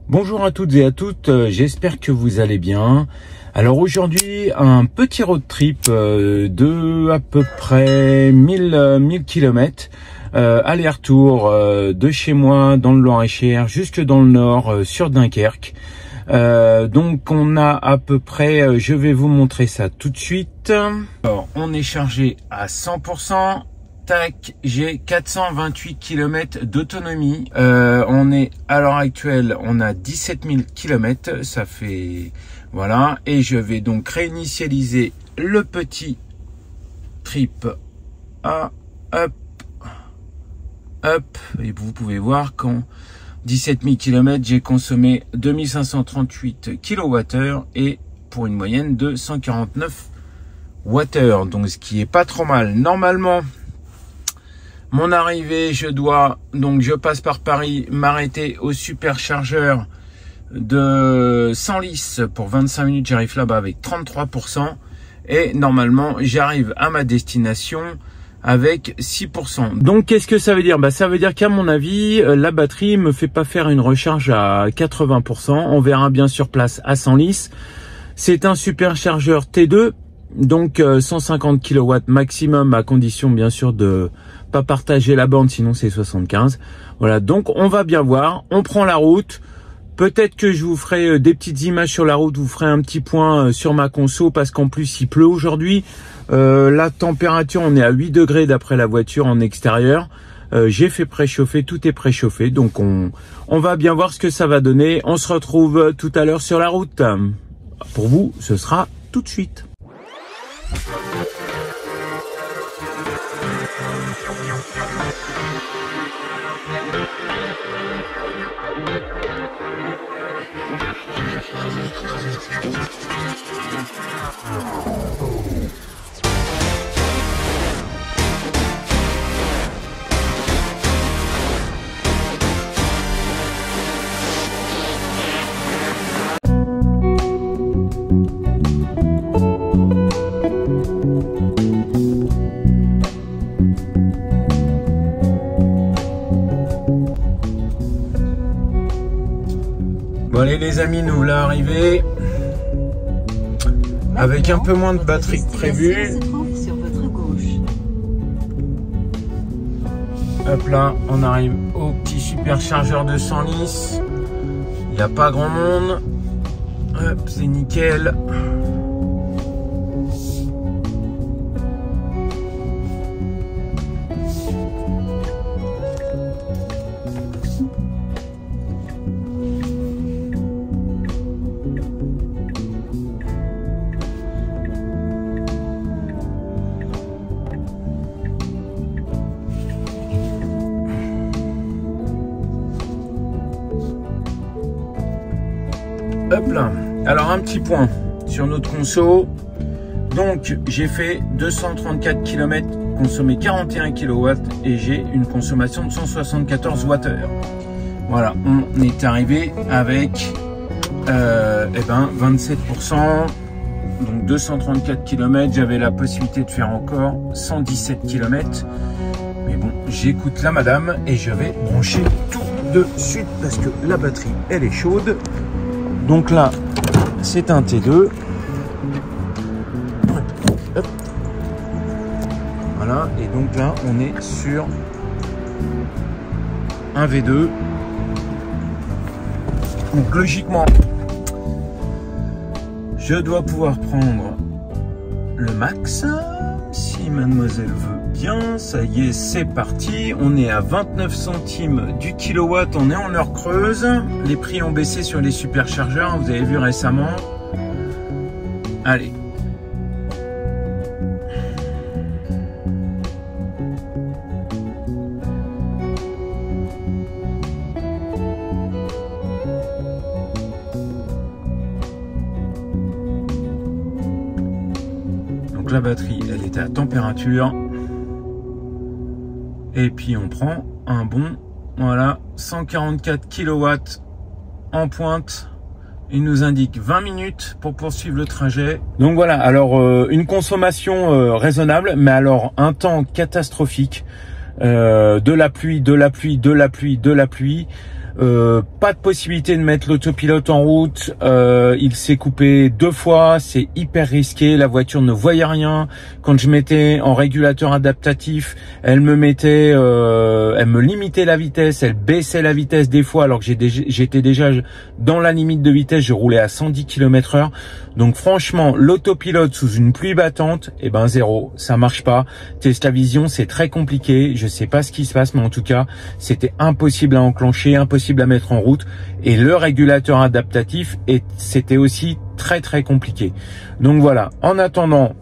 Bonjour à toutes et à toutes, j'espère que vous allez bien. Alors aujourd'hui, un petit road trip de à peu près 1000 km, aller-retour de chez moi dans le Loir-et-Cher jusque dans le nord sur Dunkerque. Donc on a à peu près, je vais vous montrer ça tout de suite. Alors on est chargé à 100%. Tac, j'ai 428 km d'autonomie. On est à l'heure actuelle, on a 17 000 km, ça fait voilà. Et je vais donc réinitialiser le petit trip. Ah, hop, hop. Et vous pouvez voir qu'en 17 000 km, j'ai consommé 2538 kWh et pour une moyenne de 149 Wh. Donc ce qui est pas trop mal. Normalement, mon arrivée, je passe par Paris, m'arrêter au superchargeur de Senlis pour 25 minutes. J'arrive là-bas avec 33% et normalement, j'arrive à ma destination avec 6%. Donc, qu'est-ce que ça veut dire? Ça veut dire qu'à mon avis, la batterie me fait pas faire une recharge à 80%. On verra bien sur place à Senlis. C'est un superchargeur T2. Donc 150 kW maximum à condition bien sûr de pas partager la borne, sinon c'est 75. Voilà, donc on va bien voir, on prend la route. Peut-être que je vous ferai des petites images sur la route, vous ferez un petit point sur ma conso parce qu'en plus il pleut aujourd'hui. La température, on est à 8 degrés d'après la voiture en extérieur. J'ai fait préchauffer, tout est préchauffé, donc on va bien voir ce que ça va donner. On se retrouve tout à l'heure sur la route. Pour vous, ce sera tout de suite. Bon allez les amis, nous voilà arrivés avec un peu moins de batterie que prévu. Hop là, on arrive au petit superchargeur de Senlis. Il n'y a pas grand monde. Hop, c'est nickel. Hop là. Alors un petit point sur notre conso. Donc j'ai fait 234 km, consommé 41 kW et j'ai une consommation de 174 Wh. Voilà, on est arrivé avec 27%. Donc 234 km, j'avais la possibilité de faire encore 117 km. Mais bon, j'écoute la madame et je vais brancher tout de suite parce que la batterie elle est chaude. Donc là, c'est un T2. Hop. Voilà, et donc là, on est sur un V2. Donc logiquement, je dois pouvoir prendre le max. Si mademoiselle veut bien, ça y est, c'est parti. On est à 29 centimes du kilowatt, on est en heure creuse. Les prix ont baissé sur les superchargeurs, vous avez vu récemment. Allez. Donc la batterie, elle est à température. Et puis on prend un bon, voilà, 144 kW en pointe. Il nous indique 20 minutes pour poursuivre le trajet. Donc voilà, alors une consommation raisonnable, mais alors un temps catastrophique. De la pluie, de la pluie, de la pluie, de la pluie. Pas de possibilité de mettre l'autopilote en route. Il s'est coupé 2 fois. C'est hyper risqué. La voiture ne voyait rien. Quand je mettais en régulateur adaptatif, elle me limitait la vitesse. Elle baissait la vitesse des fois alors que j'étais déjà dans la limite de vitesse. Je roulais à 110 km/h. Donc franchement, l'autopilote sous une pluie battante, eh ben zéro. Ça marche pas. TeslaVision, c'est très compliqué. Je sais pas ce qui se passe, mais en tout cas, c'était impossible à enclencher, impossible à mettre en route, et le régulateur adaptatif c'était aussi très très compliqué. Donc voilà, en attendant,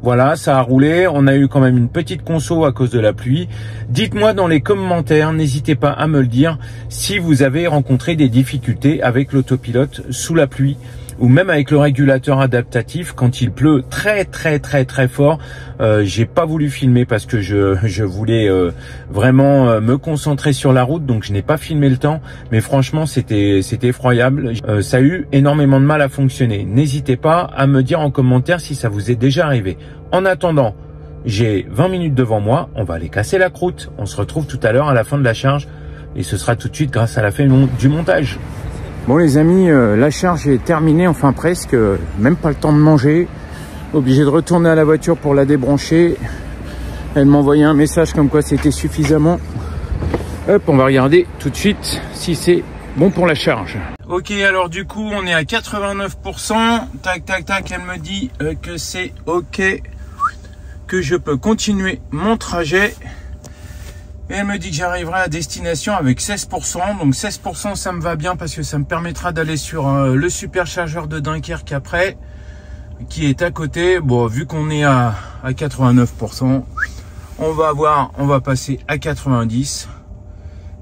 voilà, ça a roulé, on a eu quand même une petite conso à cause de la pluie. Dites-moi dans les commentaires, n'hésitez pas à me le dire, si vous avez rencontré des difficultés avec l'autopilote sous la pluie, ou même avec le régulateur adaptatif quand il pleut très fort. J'ai pas voulu filmer parce que je voulais vraiment me concentrer sur la route, donc je n'ai pas filmé le temps, mais franchement c'était effroyable. Ça a eu énormément de mal à fonctionner. N'hésitez pas à me dire en commentaire si ça vous est déjà arrivé. En attendant, j'ai 20 minutes devant moi, on va aller casser la croûte. On se retrouve tout à l'heure à la fin de la charge et ce sera tout de suite grâce à la fin du montage. Bon les amis, la charge est terminée, enfin presque, même pas le temps de manger. Obligé de retourner à la voiture pour la débrancher. Elle m'a envoyé un message comme quoi c'était suffisamment. Hop, on va regarder tout de suite si c'est bon pour la charge. Ok, alors du coup on est à 89%. Tac, tac, tac, elle me dit que c'est ok, que je peux continuer mon trajet. Et elle me dit que j'arriverai à destination avec 16%. Donc 16%, ça me va bien parce que ça me permettra d'aller sur le superchargeur de Dunkerque après, qui est à côté. Bon, vu qu'on est à 89%, on va passer à 90%.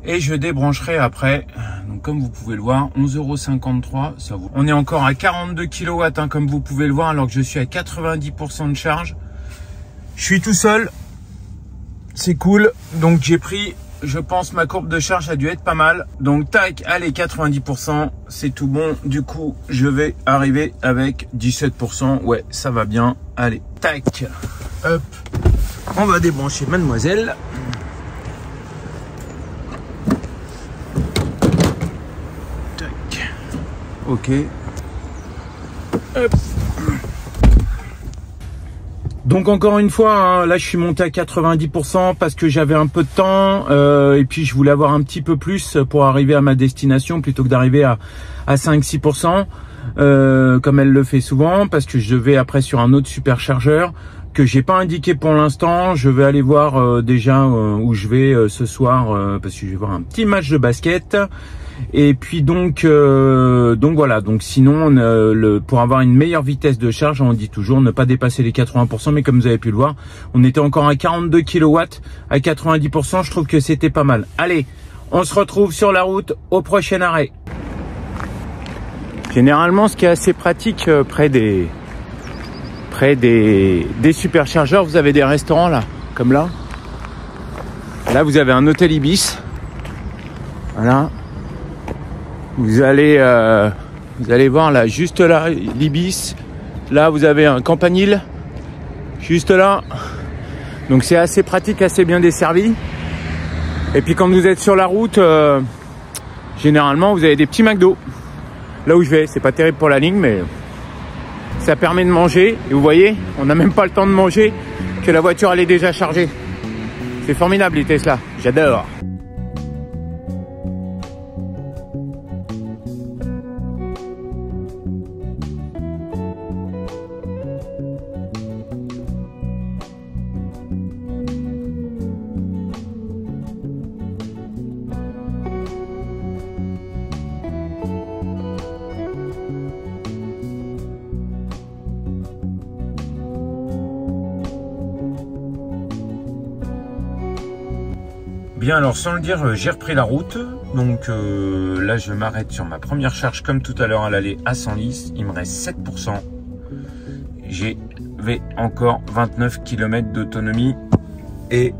Et je débrancherai après. Donc comme vous pouvez le voir, 11,53 €. Ça vaut. On est encore à 42 kW, hein, comme vous pouvez le voir, alors que je suis à 90% de charge. Je suis tout seul. C'est cool, donc j'ai pris, je pense ma courbe de charge a dû être pas mal. Donc tac, allez 90%, c'est tout bon. Du coup, je vais arriver avec 17%. Ouais, ça va bien. Allez, tac, hop, on va débrancher mademoiselle. Tac, ok, hop. Donc encore une fois, hein, là je suis monté à 90% parce que j'avais un peu de temps et puis je voulais avoir un petit peu plus pour arriver à ma destination plutôt que d'arriver à 5-6% comme elle le fait souvent, parce que je vais après sur un autre superchargeur que j'ai pas indiqué pour l'instant. Je vais aller voir déjà où je vais ce soir parce que je vais voir un petit match de basket. Et puis donc voilà, donc sinon pour avoir une meilleure vitesse de charge, on dit toujours ne pas dépasser les 80%, mais comme vous avez pu le voir, on était encore à 42 kW à 90%, je trouve que c'était pas mal. Allez, on se retrouve sur la route au prochain arrêt. Généralement, ce qui est assez pratique près des superchargeurs, vous avez des restaurants là, comme là. Là, vous avez un hôtel Ibis. Voilà. Vous allez voir là, juste là, l'Ibis. Là, vous avez un Campanile, juste là. Donc c'est assez pratique, assez bien desservi. Et puis quand vous êtes sur la route, généralement, vous avez des petits McDo. Là où je vais, c'est pas terrible pour la ligne, mais ça permet de manger. Et vous voyez, on n'a même pas le temps de manger que la voiture elle est déjà chargée. C'est formidable les Tesla, j'adore. Bien, alors sans le dire, j'ai repris la route. Donc là, je m'arrête sur ma première charge comme tout à l'heure à l'aller à Senlis. Il me reste 7%. J'ai encore 29 km d'autonomie. Et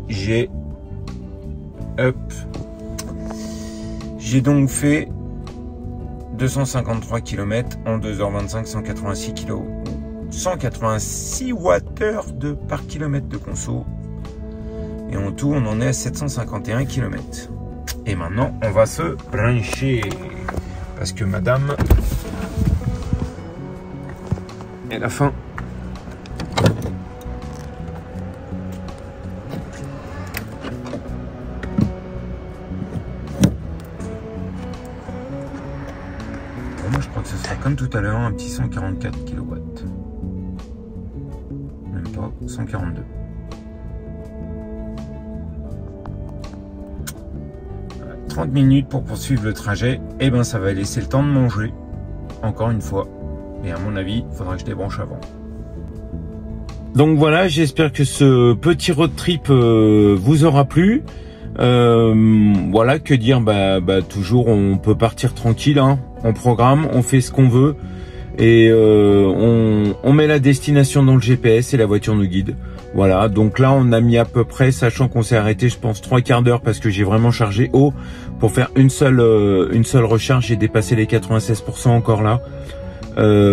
j'ai donc fait 253 km en 2h25, 186 kg. 186 Wh par kilomètre de conso. Et en tout, on en est à 751 km. Et maintenant, on va se brancher. Parce que madame... elle a faim. Moi, je crois que ce sera comme tout à l'heure, un petit 144 kW. Même pas, 142. 30 minutes pour poursuivre le trajet. Et ben, ça va laisser le temps de manger. Encore une fois. Et à mon avis, il faudra que je débranche avant. Donc voilà, j'espère que ce petit road trip vous aura plu. Voilà, que dire, toujours on peut partir tranquille, hein. On programme, on fait ce qu'on veut et on met la destination dans le GPS et la voiture nous guide. Voilà, donc là on a mis à peu près, sachant qu'on s'est arrêté je pense 3/4 d'heure parce que j'ai vraiment chargé haut pour faire une seule recharge. J'ai dépassé les 96% encore là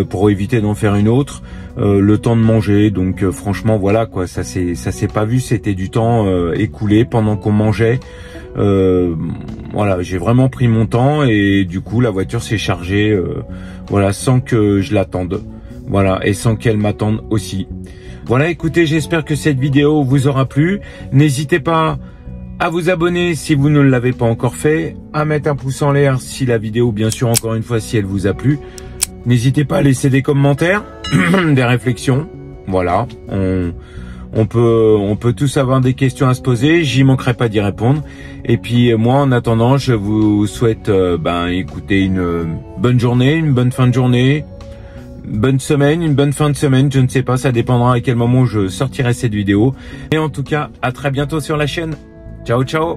pour éviter d'en faire une autre. Le temps de manger, donc franchement voilà quoi, ça s'est pas vu, c'était du temps écoulé pendant qu'on mangeait. Voilà, j'ai vraiment pris mon temps et du coup la voiture s'est chargée voilà, sans que je l'attende, voilà, et sans qu'elle m'attende aussi. Voilà, écoutez, j'espère que cette vidéo vous aura plu. N'hésitez pas à vous abonner si vous ne l'avez pas encore fait, à mettre un pouce en l'air si la vidéo, bien sûr, encore une fois, si elle vous a plu. N'hésitez pas à laisser des commentaires, des réflexions. Voilà, on peut tous avoir des questions à se poser. J'y manquerai pas d'y répondre. Et puis moi, en attendant, je vous souhaite, écoutez, une bonne journée, une bonne fin de journée, une bonne semaine, une bonne fin de semaine. Je ne sais pas, ça dépendra à quel moment je sortirai cette vidéo. Et en tout cas, à très bientôt sur la chaîne. Ciao, ciao.